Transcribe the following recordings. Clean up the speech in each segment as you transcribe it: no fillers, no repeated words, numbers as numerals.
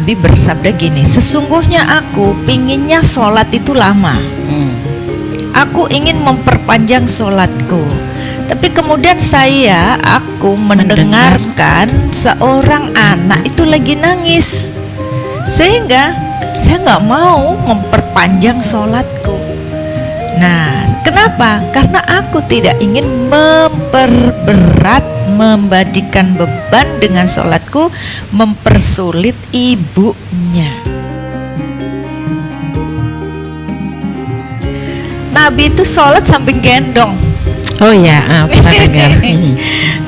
Nabi bersabda gini, sesungguhnya aku pinginnya sholat itu lama. Aku ingin memperpanjang sholatku. Tapi kemudian aku mendengarkan seorang anak itu lagi nangis, sehingga saya nggak mau memperpanjang sholatku. Nah, kenapa? Karena aku tidak ingin memperberat, membadikan beban dengan sholatku, mempersulit ibunya. Nabi itu sholat sambil gendong. Oh ya, pernah dengar.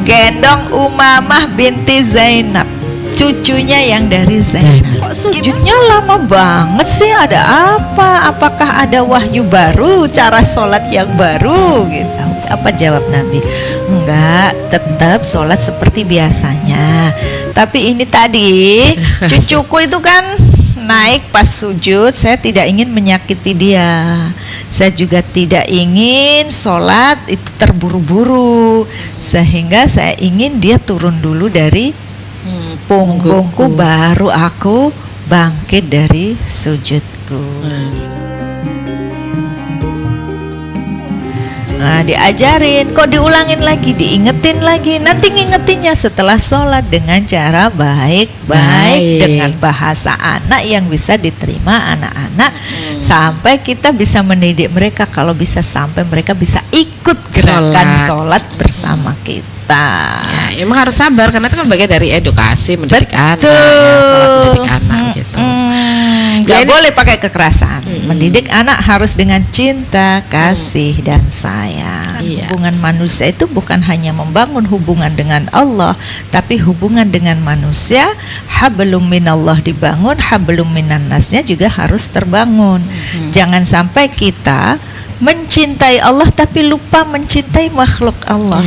Gendong Umamah binti Zainab, cucunya yang dari Zainab. Kok sujudnya lama banget sih? Ada apa? Apakah ada wahyu baru, cara sholat yang baru gitu? Apa jawab Nabi? Enggak, tetap sholat seperti biasanya. Tapi ini tadi cucuku itu kan naik pas sujud, saya tidak ingin menyakiti dia. Saya juga tidak ingin sholat itu terburu-buru, sehingga saya ingin dia turun dulu dari punggungku, baru aku bangkit dari sujudku. Nah, diajarin, kok diulangin lagi, diingetin lagi. Nanti ngingetinnya setelah sholat dengan cara baik-baik, dengan bahasa anak yang bisa diterima anak-anak, sampai kita bisa mendidik mereka. Kalau bisa sampai mereka bisa ikut gerakan sholat bersama kita. Ya, emang harus sabar karena itu kan bagian dari edukasi, mendidik anak, sholat mendidik anak gitu. Gak boleh pakai kekerasan. Mendidik anak harus dengan cinta, kasih, dan sayang. Hubungan manusia itu bukan hanya membangun hubungan dengan Allah, tapi hubungan dengan manusia. Hablum minallah dibangun, hablum minan nasnya juga harus terbangun. Jangan sampai kita mencintai Allah tapi lupa mencintai makhluk Allah.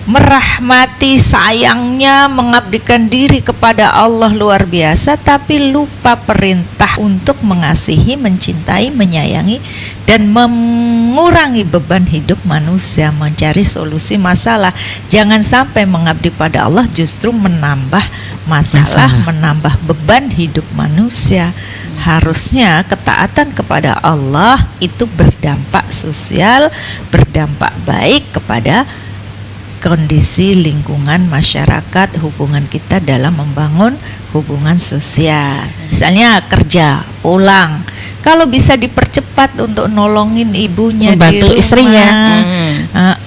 Merahmati, sayangnya, mengabdikan diri kepada Allah luar biasa, tapi lupa perintah untuk mengasihi, mencintai, menyayangi, dan mengurangi beban hidup manusia, mencari solusi masalah. Jangan sampai mengabdi pada Allah justru menambah masalah, menambah beban hidup manusia. Harusnya ketaatan kepada Allah itu berdampak sosial, berdampak baik kepada kondisi lingkungan masyarakat, hubungan kita dalam membangun hubungan sosial. Misalnya kerja, pulang, kalau bisa dipercepat untuk nolongin ibunya, membantu di rumah, istrinya.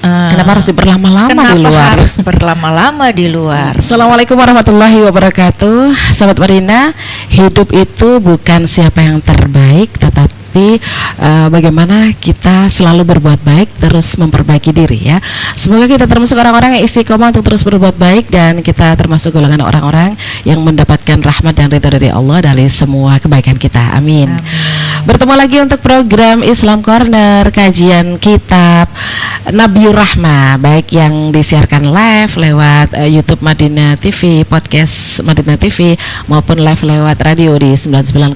Kenapa harus berlama-lama di luar? Harus berlama-lama di luar? Assalamualaikum warahmatullahi wabarakatuh. Sahabat Marina, hidup itu bukan siapa yang terbaik, tetapi bagaimana kita selalu berbuat baik, terus memperbaiki diri ya. Semoga kita termasuk orang-orang yang istiqomah untuk terus berbuat baik, dan kita termasuk golongan orang-orang yang mendapatkan rahmat dan ridho dari Allah dari semua kebaikan kita. Amin. Bertemu lagi untuk program Islam Corner, kajian kitab Nabiur Rahmah, baik yang disiarkan live lewat YouTube Madinah TV, podcast Madinah TV, maupun live lewat radio di 99,9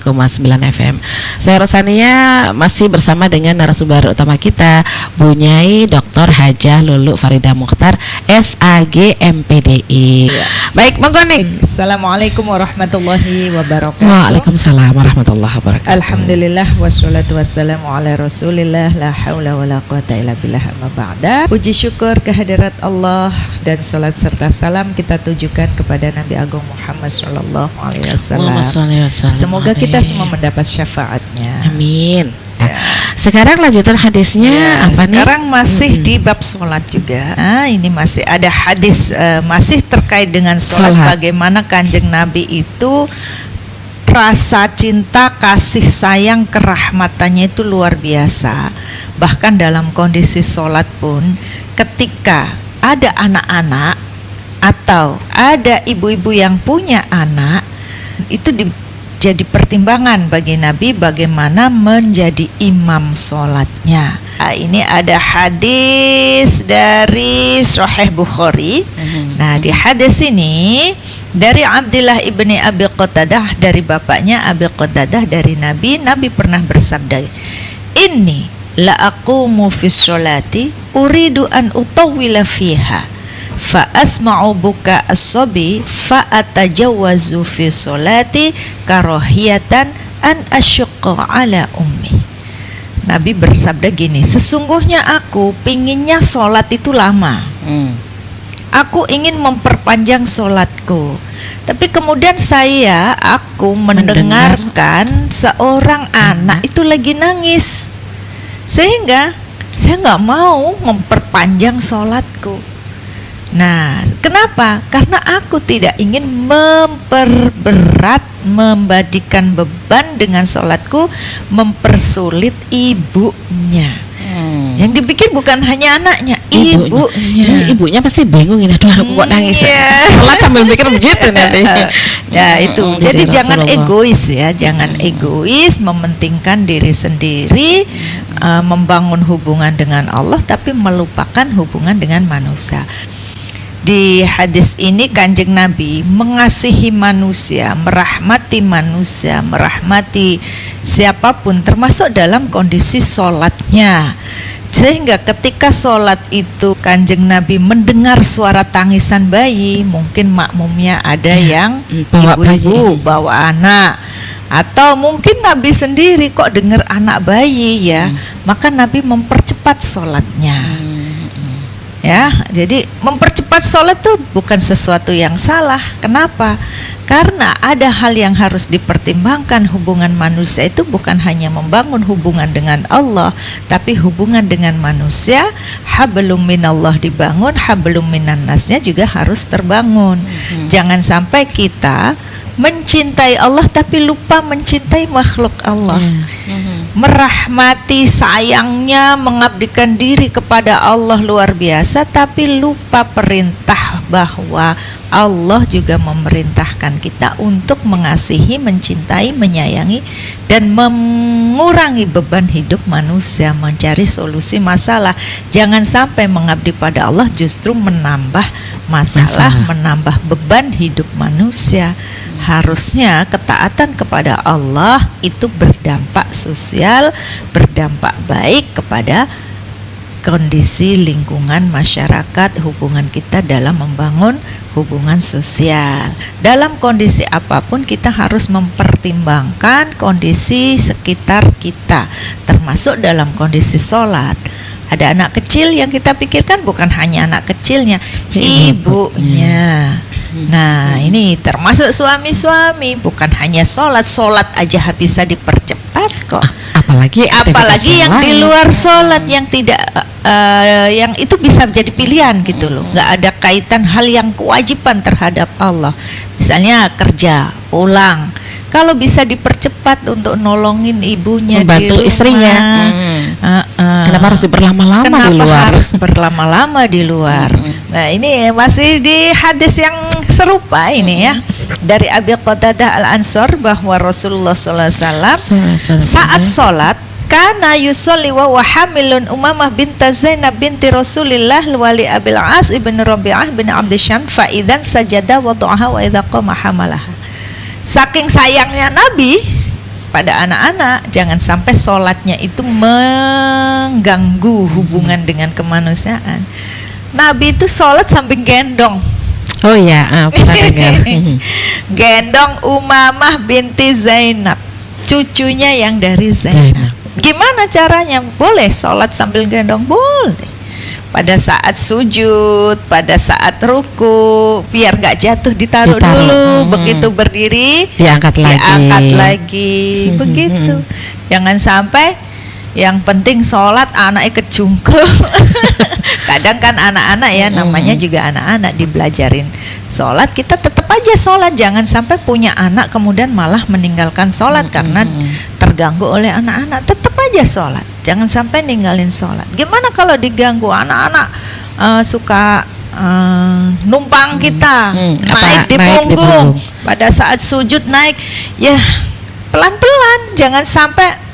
FM. Saya Rosania masih bersama dengan narasumber utama kita, Bu Nyai Dr. Hajah Lulu Farida Mukhtar, SAG MPDI. Baik, monggo nih. Assalamualaikum warahmatullahi wabarakatuh. Waalaikumsalam warahmatullahi wabarakatuh. Alhamdulillah wassalatu wassalamu ala Rasulillah, la haula wala quwata illa billah, amma ba'da. Puji syukur kehadirat Allah dan salat serta salam kita tujukan kepada Nabi Agung Muhammad sallallahu alaihi wasallam. Semoga kita semua mendapat syafaatnya. Amin. Sekarang lanjutan hadisnya apa nih? Sekarang masih di bab sholat juga. Ini masih ada hadis masih terkait dengan sholat. Bagaimana Kanjeng Nabi itu rasa cinta, kasih sayang, kerahmatannya itu luar biasa. Bahkan dalam kondisi sholat pun, ketika ada anak-anak atau ada ibu-ibu yang punya anak, itu jadi pertimbangan bagi Nabi bagaimana menjadi imam sholatnya. Ini ada hadis dari Sahih Bukhari. Nah, di hadis ini dari Abdullah ibni Abi Qatadah, dari bapaknya Abi Qatadah, dari Nabi pernah bersabda, inni la aqumu fi sholati uridu an utawwila fiha fa asma'u buka as-sabi fa atajawwazu fi sholati karahiyatan an asyqa ala ummi. Nabi bersabda gini, sesungguhnya aku pinginnya sholat itu lama. Aku ingin memperpanjang sholatku. Tapi kemudian aku mendengarkan seorang anak itu lagi nangis. Sehingga saya nggak mau memperpanjang sholatku. Nah, kenapa? Karena aku tidak ingin memperberat, membadikan beban dengan sholatku, mempersulit ibunya. Yang dipikir bukan hanya anaknya, ibunya. Ibunya pasti bingung ini, aduh aku kok nangis. Sholat sambil mikir begitu nanti. Ya itu. Jadi jangan egois ya, jangan egois, mementingkan diri sendiri, membangun hubungan dengan Allah, tapi melupakan hubungan dengan manusia. Di hadis ini Kanjeng Nabi mengasihi manusia, merahmati manusia, merahmati siapapun, termasuk dalam kondisi sholatnya. Sehingga ketika sholat itu Kanjeng Nabi mendengar suara tangisan bayi, mungkin makmumnya ada yang ibu-ibu bawa anak, atau mungkin Nabi sendiri kok dengar anak bayi ya, maka Nabi mempercepat sholatnya. Ya, jadi mempercepat sholat itu bukan sesuatu yang salah. Kenapa? Karena ada hal yang harus dipertimbangkan. Hubungan manusia itu bukan hanya membangun hubungan dengan Allah, tapi hubungan dengan manusia. Hablum minallah dibangun, hablum minan nasnya juga harus terbangun. Jangan sampai kita mencintai Allah tapi lupa mencintai makhluk Allah. Merahmati, sayangnya, mengabdikan diri kepada Allah luar biasa, tapi lupa perintah bahwa Allah juga memerintahkan kita untuk mengasihi, mencintai, menyayangi, dan mengurangi beban hidup manusia, mencari solusi masalah. Jangan sampai mengabdi pada Allah justru menambah masalah, menambah beban hidup manusia. Harusnya ketaatan kepada Allah itu berdampak sosial, berdampak baik kepada kondisi lingkungan masyarakat, hubungan kita dalam membangun hubungan sosial. Dalam kondisi apapun kita harus mempertimbangkan kondisi sekitar kita, termasuk dalam kondisi sholat. Ada anak kecil yang kita pikirkan bukan hanya anak kecilnya, ibunya. Nah, ini termasuk suami-suami, bukan hanya sholat aja bisa dipercepat kok. Apalagi yang di luar sholat, yang tidak yang itu bisa menjadi pilihan gitu loh. Nggak ada kaitan hal yang kewajiban terhadap Allah. Misalnya kerja, pulang, kalau bisa dipercepat untuk nolongin ibunya, membantu istrinya. Kenapa harus berlama-lama di luar? Harus berlama-lama di luar. Nah, ini masih di hadis yang serupa ini ya. Dari Abi Qatadah Al-Ansor bahwa Rasulullah SAW saat sholat kana yusolli wa hamilun Umamah binta Zainab binti Rasulillah wali Abil As ibn Rabi'ah bin Abd Syam fa idzan sajada wa du'aha wa idza qama hamalaha. Saking sayangnya Nabi pada anak-anak, jangan sampai sholatnya itu mengganggu hubungan dengan kemanusiaan. Nabi itu sholat sambil gendong. Oh ya, pernah dengar. Gendong Umamah binti Zainab, cucunya yang dari Zainab. Gimana caranya? Boleh sholat sambil gendong? Boleh. Pada saat sujud, pada saat ruku, biar nggak jatuh ditaruh dulu. Begitu berdiri diangkat lagi. Begitu. Jangan sampai yang penting sholat anaknya kejungkel. Kadang kan anak-anak ya, namanya juga anak-anak, dibelajarin sholat, kita tetap aja sholat. Jangan sampai punya anak kemudian malah meninggalkan sholat karena terganggu oleh anak-anak. Tetap aja sholat, jangan sampai ninggalin sholat. Gimana kalau diganggu anak-anak suka numpang kita, naik di punggung, pada saat sujud naik, ya pelan-pelan, jangan sampai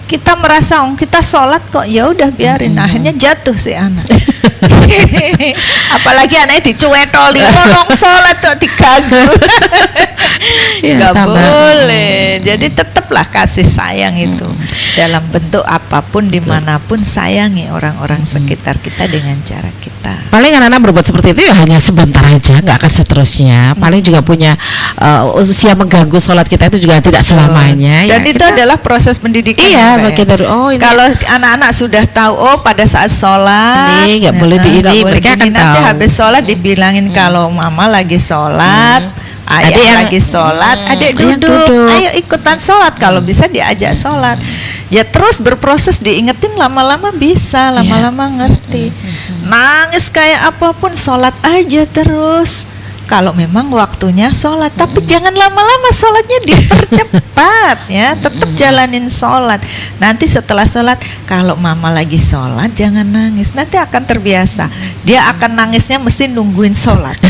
kita merasa kita sholat kok, ya udah biarin, akhirnya jatuh si anak. Apalagi anaknya dicuetoli, tolong sholat kok diganggu. Nggak boleh. Jadi tetaplah kasih sayang itu dalam bentuk apapun, dimanapun, sayangi orang-orang sekitar kita dengan cara kita. Paling anak-anak berbuat seperti itu ya hanya sebentar aja, nggak akan seterusnya. Paling juga punya usia mengganggu sholat kita itu juga tidak selamanya. Dan ya, itu kita, adalah proses pendidikan. iya, Mbak, bagian dari ini. Kalau anak-anak sudah tahu, pada saat sholat Ini nggak boleh di ini, mereka akan nanti tahu. habis sholat dibilangin kalau mama lagi sholat, ayah Adik yang- lagi sholat, adik yang duduk, duduk. ayo ikutan sholat, kalau bisa diajak sholat. Ya terus berproses, diingetin, lama-lama bisa, lama-lama ngerti. Nangis kayak apapun, sholat aja terus. Kalau memang waktunya sholat, tapi jangan lama-lama sholatnya, dipercepat ya, tetap jalanin sholat. Nanti setelah sholat, kalau mama lagi sholat jangan nangis, nanti akan terbiasa. Dia akan nangisnya mesti nungguin sholat.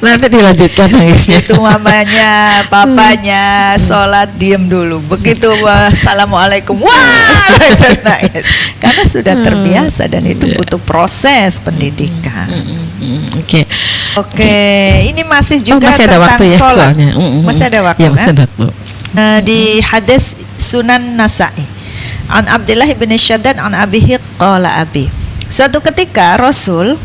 Nanti dilanjutkan nangisnya. Itu mamanya, papanya sholat diem dulu. Begitu wassalamualaikum, wah langsung nangis. Karena sudah terbiasa dan itu butuh proses pendidikan. Oke. Oke, ini masih juga Masih ada tentang waktu ya sholat. soalnya. Masih ada waktu Ya, kan? masih ada waktu. Di hadis Sunan Nasa'i, an Abdullah bin Syaddad an Abihi qala abi. Suatu ketika Rasul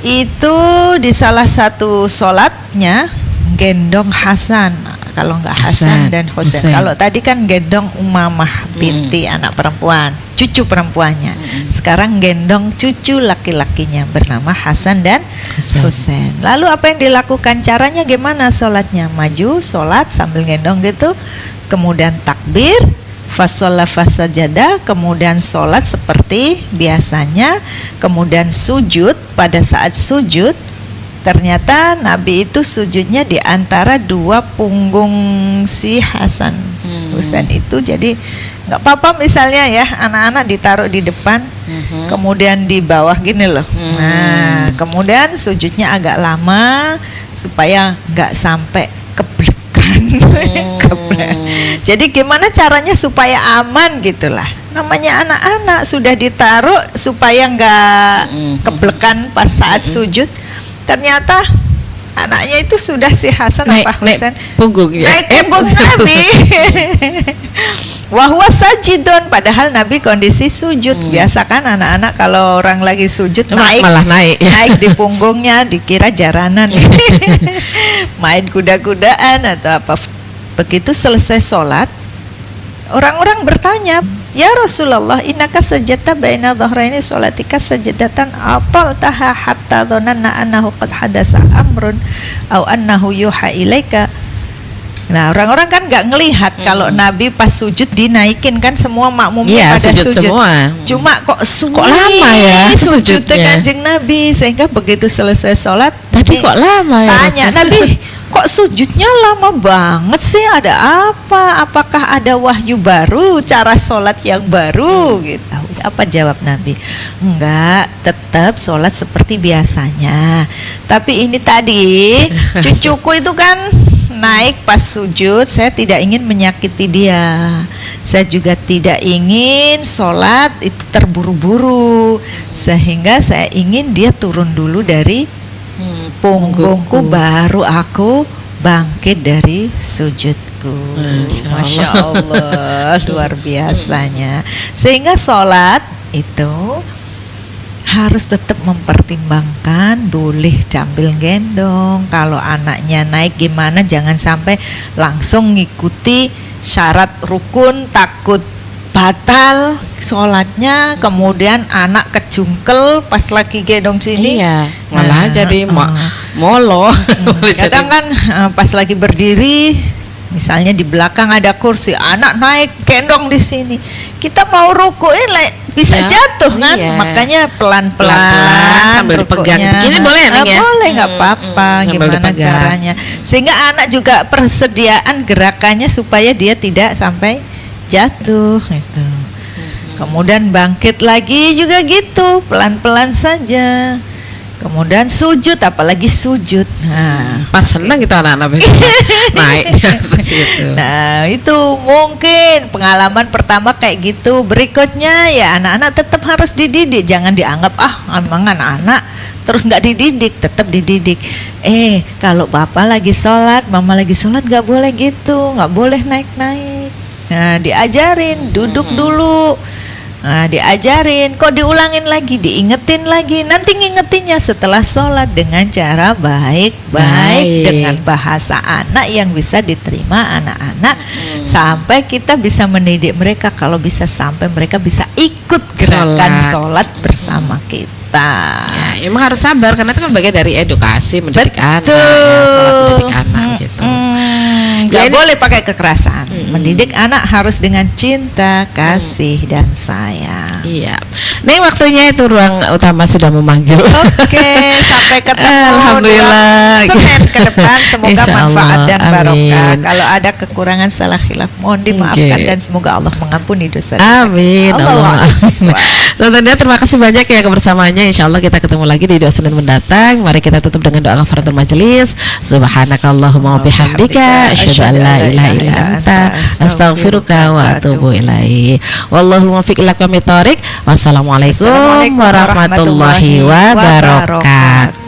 itu di salah satu sholatnya gendong Hasan, kalau nggak Hasan dan Husain. Kalau tadi kan gendong Umamah binti anak perempuan, cucu perempuannya. Sekarang gendong cucu laki-lakinya bernama Hasan dan Husain. Lalu apa yang dilakukan? Caranya gimana sholatnya? Maju sholat sambil gendong gitu, kemudian takbir, fasolla fasajada, kemudian sholat seperti biasanya, kemudian sujud. Pada saat sujud, ternyata Nabi itu sujudnya di antara dua punggung si Hasan Husain itu. Jadi nggak apa-apa misalnya ya, anak-anak ditaruh di depan, kemudian di bawah gini loh. Nah, kemudian sujudnya agak lama supaya nggak sampai keblekan. Jadi gimana caranya supaya aman gitulah. Namanya anak-anak sudah ditaruh supaya nggak keblekan pas saat sujud. Ternyata anaknya itu sudah si Hasan apa Husain punggung ya. naik punggung Nabi. Wahwa sajidun, padahal Nabi kondisi sujud. Biasa kan anak-anak kalau orang lagi sujud malah naik di punggungnya, dikira jaranan. Main kuda-kudaan atau apa. Begitu selesai sholat, orang-orang bertanya, ya Rasulullah, innaka sajadta baina dhahraini sholatika sajadatan ataltaha hatta dhananna annahu qad hadasa amrun au annahu yuha ilaika. Nah, orang-orang kan nggak ngelihat kalau Nabi pas sujud dinaikin kan, semua makmumnya pada sujud semua. Cuma kok lama ya sujudnya sujudnya. Kanjeng Nabi, sehingga begitu selesai sholat Tadi kok lama ya? tanya Nabi, kok sujudnya lama banget sih, ada apa? Apakah ada wahyu baru, cara sholat yang baru gitu? Apa jawab Nabi? Enggak, tetap sholat seperti biasanya. Tapi ini tadi cucuku itu kan naik pas sujud, saya tidak ingin menyakiti dia. Saya juga tidak ingin sholat itu terburu-buru, sehingga saya ingin dia turun dulu dari punggungku, baru aku bangkit dari sujudku. Masya Allah, luar biasanya. Sehingga sholat itu harus tetap mempertimbangkan, boleh sambil gendong. Kalau anaknya naik gimana, jangan sampai langsung ngikuti syarat rukun, takut batal sholatnya, kemudian anak kejungkel pas lagi gendong sini. Iya, malah jadi molo. Kadang kan pas lagi berdiri, misalnya di belakang ada kursi, anak naik gendong di sini, kita mau rukuin bisa jatuh kan. Makanya pelan-pelan sambil pegang. Ini boleh ya, Neng ya? Boleh, nggak apa-apa. Gimana caranya sehingga anak juga persediaan gerakannya supaya dia tidak sampai jatuh gitu. Kemudian bangkit lagi juga gitu, pelan-pelan saja. Kemudian sujud, apalagi sujud. Nah, pas senang gitu anak-anak naik gitu. Nah, itu mungkin pengalaman pertama kayak gitu. Berikutnya ya anak-anak tetap harus dididik, jangan dianggap memang anak-anak terus nggak dididik, tetap dididik. Kalau papa lagi sholat, mama lagi sholat, nggak boleh gitu, nggak boleh naik-naik. Nah, diajarin duduk dulu. Nah, diajarin, kok diulangin lagi, diingetin lagi. Nanti ngingetinnya setelah sholat dengan cara baik-baik, dengan bahasa anak yang bisa diterima anak-anak, sampai kita bisa mendidik mereka. Kalau bisa sampai mereka bisa ikut gerakan sholat bersama kita. Ya, emang harus sabar karena itu kan bagian dari edukasi mendidik anak, ya, sholat mendidik anak gitu. Gak boleh pakai kekerasan. Mendidik anak harus dengan cinta, kasih, dan sayang. Iya. Nih waktunya itu ruang utama sudah memanggil. Oke, sampai ketemu. Alhamdulillah. Senin ke depan, semoga Insyaallah, manfaat dan barokah. amin. Kalau ada kekurangan salah khilaf mohon dimaafkan dan semoga Allah mengampuni dosa. Amin. Allah. Tentunya terima kasih banyak ya kebersamaannya. Insyaallah kita ketemu lagi di dua Senin mendatang. Mari kita tutup dengan doa kafaratul majelis. Subhanakallahumma wa bihamdika asyhadu an la ilaha illa anta astaghfiruka wa atubu ilaik. Wallahul muwaffiq ila aqwamit thoriq. Wassalamualaikum warahmatullahi wabarakatuh.